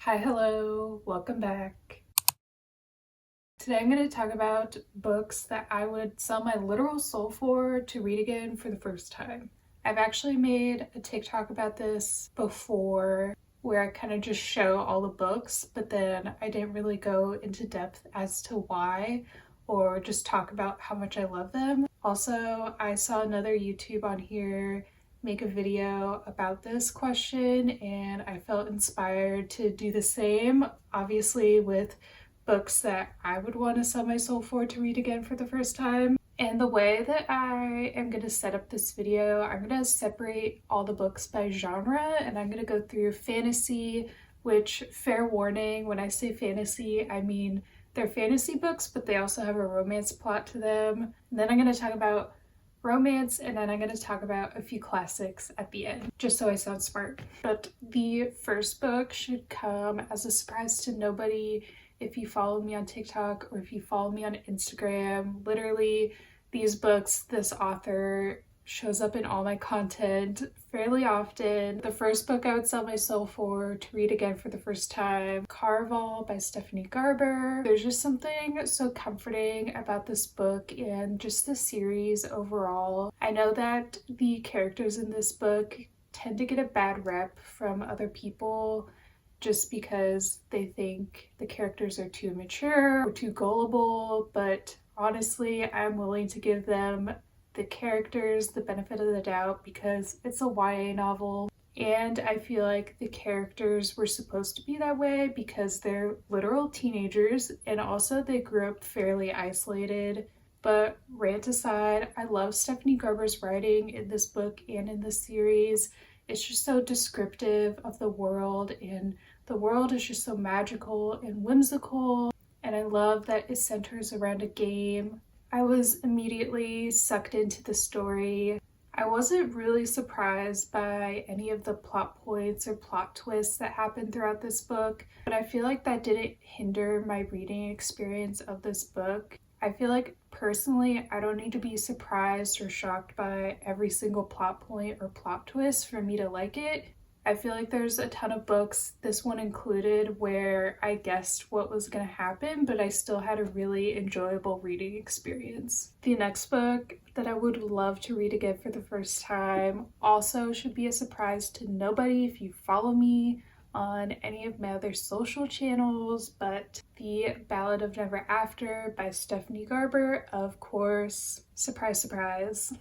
Hi, hello, welcome back. Today I'm going to talk about books that I would sell my literal soul for to read again for the first time. I've actually made a TikTok about this before where I kind of just show all the books, but then I didn't really go into depth as to why or just talk about how much I love them. Also, I saw another YouTube on here make a video about this question and I felt inspired to do the same, obviously with books that I would want to sell my soul for to read again for the first time. And the way that I am going to set up this video, I'm going to separate all the books by genre and I'm going to go through fantasy, which, fair warning, when I say fantasy, I mean they're fantasy books, but they also have a romance plot to them. And then I'm going to talk about romance, and then I'm going to talk about a few classics at the end, just so I sound smart. But the first book should come as a surprise to nobody if you follow me on TikTok or if you follow me on Instagram. Literally, these books, this author shows up in all my content fairly often. The first book I would sell my soul for to read again for the first time, Caraval by Stephanie Garber. There's just something so comforting about this book and just the series overall. I know that the characters in this book tend to get a bad rep from other people just because they think the characters are too mature or too gullible, but honestly, I'm willing to give them the characters the benefit of the doubt because it's a YA novel. And I feel like the characters were supposed to be that way because they're literal teenagers and also they grew up fairly isolated. But rant aside, I love Stephanie Garber's writing in this book and in this series. It's just so descriptive of the world, and the world is just so magical and whimsical. And I love that it centers around a game. I was immediately sucked into the story. I wasn't really surprised by any of the plot points or plot twists that happened throughout this book, but I feel like that didn't hinder my reading experience of this book. I feel like personally, I don't need to be surprised or shocked by every single plot point or plot twist for me to like it. I feel like there's a ton of books, this one included, where I guessed what was going to happen, but I still had a really enjoyable reading experience. The next book that I would love to read again for the first time also should be a surprise to nobody if you follow me on any of my other social channels, but The Ballad of Never After by Stephanie Garber, of course. Surprise, surprise.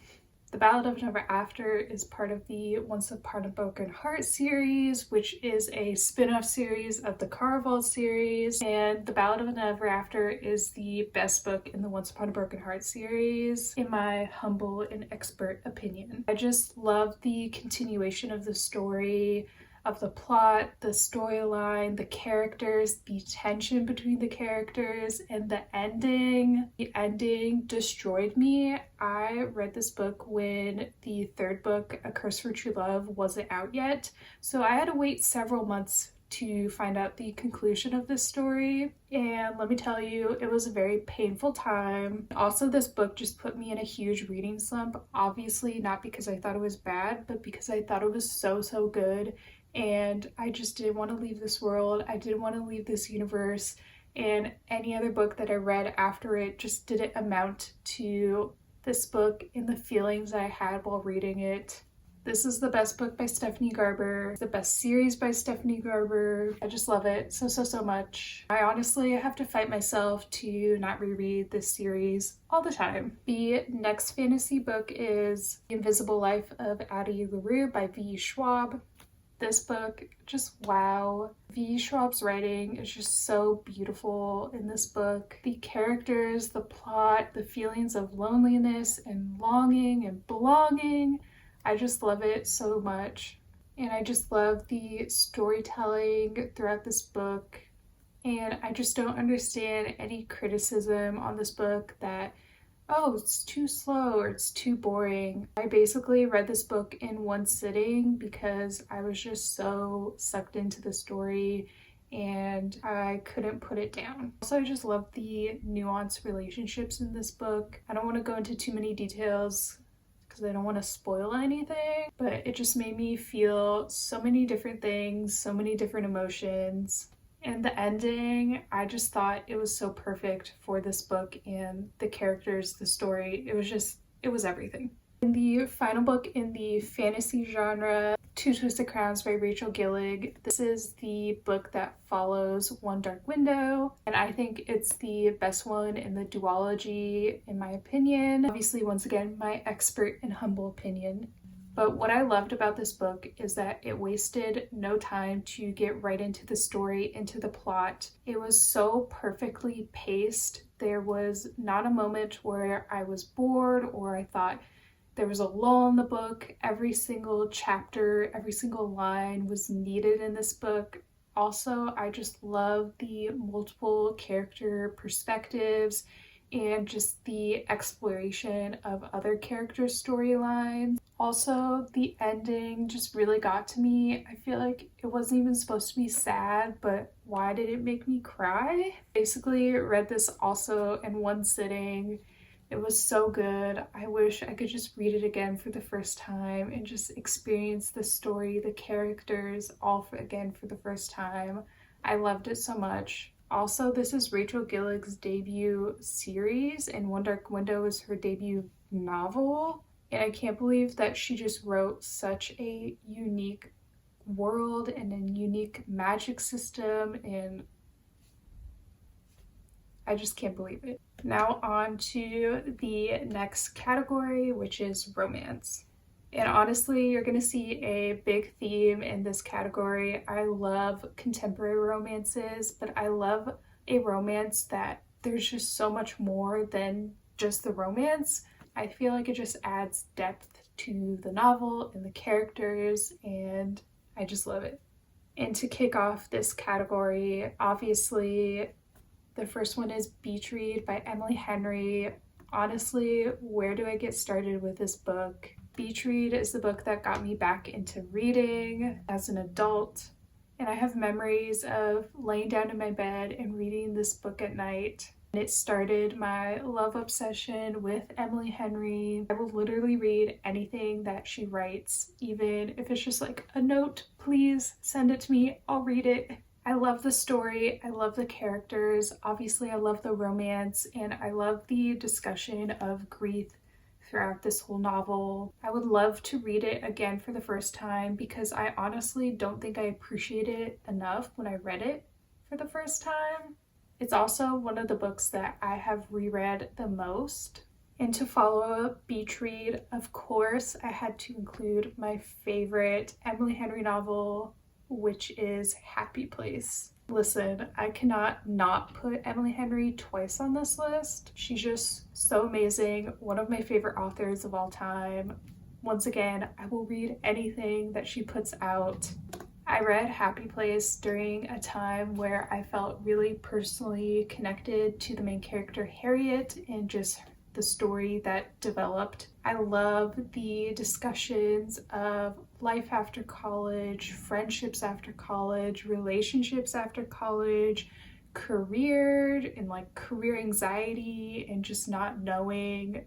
The Ballad of Never After is part of the Once Upon a Broken Heart series, which is a spin-off series of the Caraval series, and The Ballad of Never After is the best book in the Once Upon a Broken Heart series, in my humble and expert opinion. I just love the continuation of the story, of the plot, the storyline, the characters, the tension between the characters, and the ending. The ending destroyed me. I read this book when the third book, A Curse for True Love, wasn't out yet, so I had to wait several months to find out the conclusion of this story, and let me tell you, it was a very painful time. Also, this book just put me in a huge reading slump, obviously not because I thought it was bad, but because I thought it was so good, and I just didn't want to leave this world. I didn't want to leave this universe, and any other book that I read after it just didn't amount to this book and the feelings I had while reading it. This is the best book by Stephanie Garber, the best series by Stephanie Garber. I just love it so much. I honestly have to fight myself to not reread this series all the time. The next fantasy book is The Invisible Life of Addie LaRue by V. Schwab. This book, just wow. V. Schwab's writing is just so beautiful in this book. The characters, the plot, the feelings of loneliness and longing and belonging. I just love it so much. And I just love the storytelling throughout this book. And I just don't understand any criticism on this book that, oh, it's too slow or it's too boring. I basically read this book in one sitting because I was just so sucked into the story and I couldn't put it down. Also, I just love the nuanced relationships in this book. I don't want to go into too many details because I don't want to spoil anything, but it just made me feel so many different things, so many different emotions. And the ending, I just thought it was so perfect for this book and the characters, the story. It was everything. In the final book in the fantasy genre, Two Twisted Crowns by Rachel Gillig. This is the book that follows One Dark Window, and I think it's the best one in the duology, in my opinion. Obviously, once again, my expert and humble opinion. But what I loved about this book is that it wasted no time to get right into the story, into the plot. It was so perfectly paced. There was not a moment where I was bored or I thought there was a lull in the book. Every single chapter, every single line was needed in this book. Also, I just love the multiple character perspectives and just the exploration of other characters' storylines. Also, the ending just really got to me. I feel like it wasn't even supposed to be sad, but why did it make me cry? Basically, read this also in one sitting. It was so good. I wish I could just read it again for the first time and just experience the story, the characters, all again for the first time. I loved it so much. Also, this is Rachel Gillig's debut series, and One Dark Window is her debut novel. And I can't believe that she just wrote such a unique world and a unique magic system, and I just can't believe it. Now on to the next category, which is romance. And honestly, you're going to see a big theme in this category. I love contemporary romances, but I love a romance that there's just so much more than just the romance. I feel like it just adds depth to the novel and the characters, and I just love it. And to kick off this category, obviously, the first one is Beach Read by Emily Henry. Honestly, where do I get started with this book? Beach Read is the book that got me back into reading as an adult, and I have memories of laying down in my bed and reading this book at night. And it started my love obsession with Emily Henry. I will literally read anything that she writes, even if it's just like a note, please send it to me, I'll read it. I love the story, I love the characters, obviously I love the romance, and I love the discussion of grief throughout this whole novel. I would love to read it again for the first time because I honestly don't think I appreciated it enough when I read it for the first time. It's also one of the books that I have reread the most. And to follow up Beach Read, of course, I had to include my favorite Emily Henry novel, which is Happy Place. Listen, I cannot not put Emily Henry twice on this list. She's just so amazing, one of my favorite authors of all time. Once again, I will read anything that she puts out. I read Happy Place during a time where I felt really personally connected to the main character Harriet and just the story that developed. I love the discussions of life after college, friendships after college, relationships after college, career and like career anxiety and just not knowing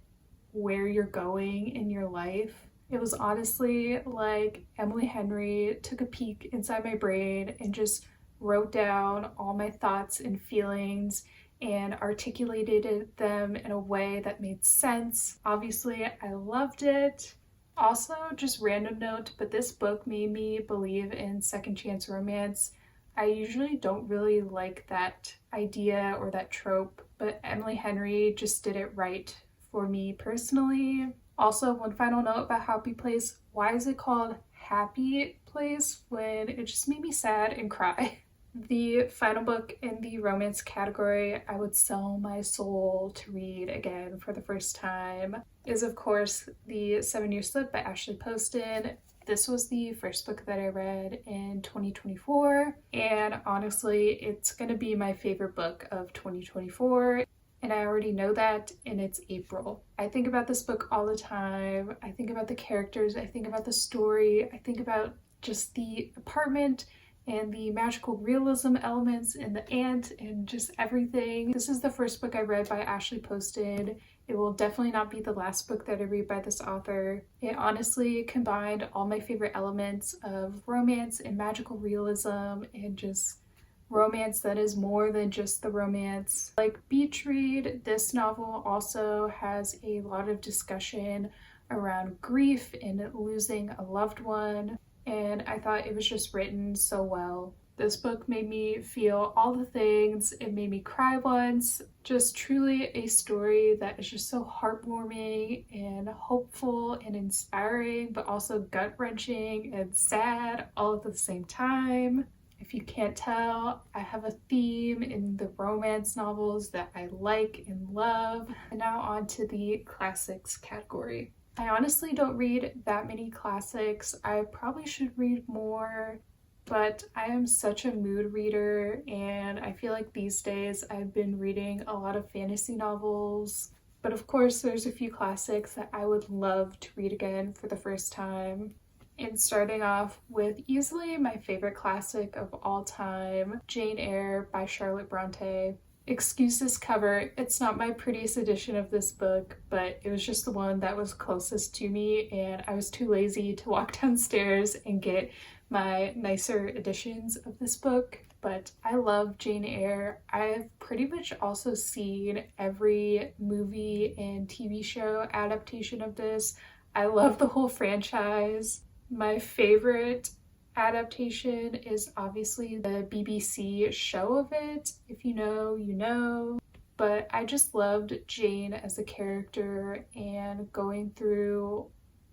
where you're going in your life. It was honestly like Emily Henry took a peek inside my brain and just wrote down all my thoughts and feelings and articulated them in a way that made sense. Obviously, I loved it. Also, just random note, but this book made me believe in second chance romance. I usually don't really like that idea or that trope, but Emily Henry just did it right for me personally. Also, one final note about Happy Place. Why is it called Happy Place when it just made me sad and cry? The final book in the romance category I would sell my soul to read again for the first time is, of course, The 7-Year Slip by Ashley Poston. This was the first book that I read in 2024, and honestly, it's going to be my favorite book of 2024. And I already know that, and it's April. I think about this book all the time. I think about the characters, I think about the story, I think about just the apartment and the magical realism elements and the aunt and just everything. This is the first book I read by Ashley Poston, It will definitely not be the last book that I read by this author. It honestly combined all my favorite elements of romance and magical realism and just romance that is more than just the romance. Like Beach Read, this novel also has a lot of discussion around grief and losing a loved one, and I thought it was just written so well. This book made me feel all the things. It made me cry once. Just truly a story that is just so heartwarming and hopeful and inspiring, but also gut-wrenching and sad all at the same time. If you can't tell, I have a theme in the romance novels that I like and love. And now on to the classics category. I honestly don't read that many classics. I probably should read more, but I am such a mood reader, and I feel like these days I've been reading a lot of fantasy novels. But of course, there's a few classics that I would love to read again for the first time. And starting off with easily my favorite classic of all time, Jane Eyre by Charlotte Bronte. Excuse this cover, it's not my prettiest edition of this book, but it was just the one that was closest to me, and I was too lazy to walk downstairs and get my nicer editions of this book. But I love Jane Eyre. I've pretty much also seen every movie and TV show adaptation of this. I love the whole franchise. My favorite adaptation is obviously the BBC show of it. If you know, you know. But I just loved Jane as a character and going through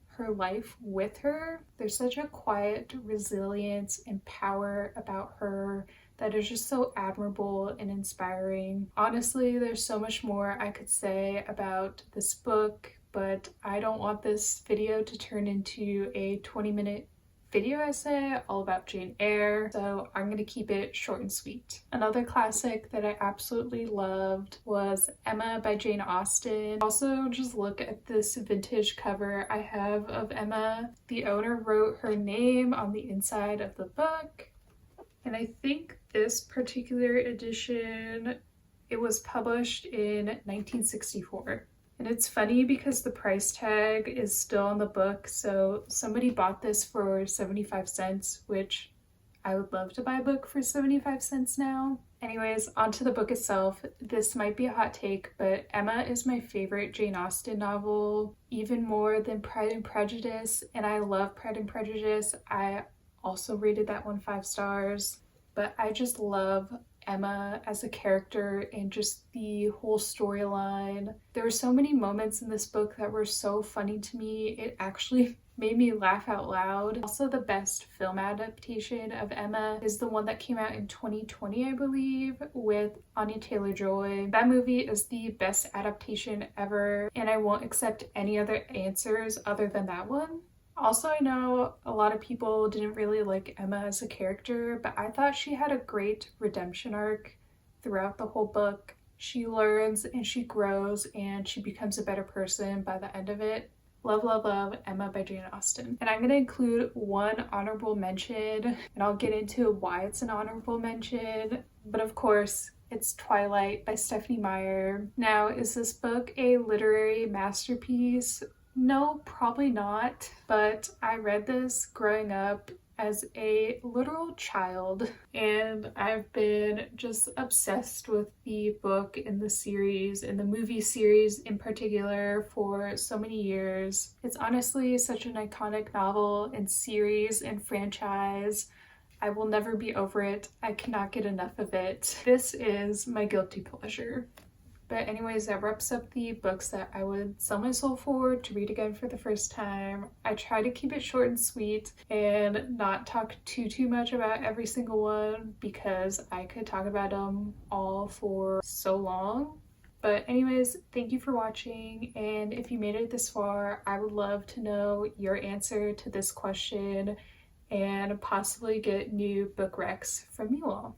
her life with her. There's such a quiet resilience and power about her that is just so admirable and inspiring. Honestly, there's so much more I could say about this book, but I don't want this video to turn into a 20-minute video essay all about Jane Eyre, so I'm gonna keep it short and sweet. Another classic that I absolutely loved was Emma by Jane Austen. Also, just look at this vintage cover I have of Emma. The owner wrote her name on the inside of the book, and I think this particular edition, it was published in 1964. And it's funny because the price tag is still on the book, so somebody bought this for 75 cents, which I would love to buy a book for 75 cents now. Anyways, onto the book itself. This might be a hot take, but Emma is my favorite Jane Austen novel, even more than Pride and Prejudice, and I love Pride and Prejudice. I also rated that one 5 stars, but I just love Emma as a character and just the whole storyline. There were so many moments in this book that were so funny to me. It actually made me laugh out loud. Also, the best film adaptation of Emma is the one that came out in 2020, I believe, with Anya Taylor-Joy. That movie is the best adaptation ever, and I won't accept any other answers other than that one. Also, I know a lot of people didn't really like Emma as a character, but I thought she had a great redemption arc throughout the whole book. She learns and she grows and she becomes a better person by the end of it. Love, love, love Emma by Jane Austen. And I'm going to include one honorable mention, and I'll get into why it's an honorable mention. But of course, it's Twilight by Stephenie Meyer. Now, is this book a literary masterpiece? No, probably not, but I read this growing up as a literal child, and I've been just obsessed with the book and the series and the movie series in particular for so many years. It's honestly such an iconic novel and series and franchise. I will never be over it. I cannot get enough of it. This is my guilty pleasure. But anyways, that wraps up the books that I would sell my soul for to read again for the first time. I try to keep it short and sweet and not talk too much about every single one because I could talk about them all for so long. But anyways, thank you for watching, and if you made it this far, I would love to know your answer to this question and possibly get new book recs from you all.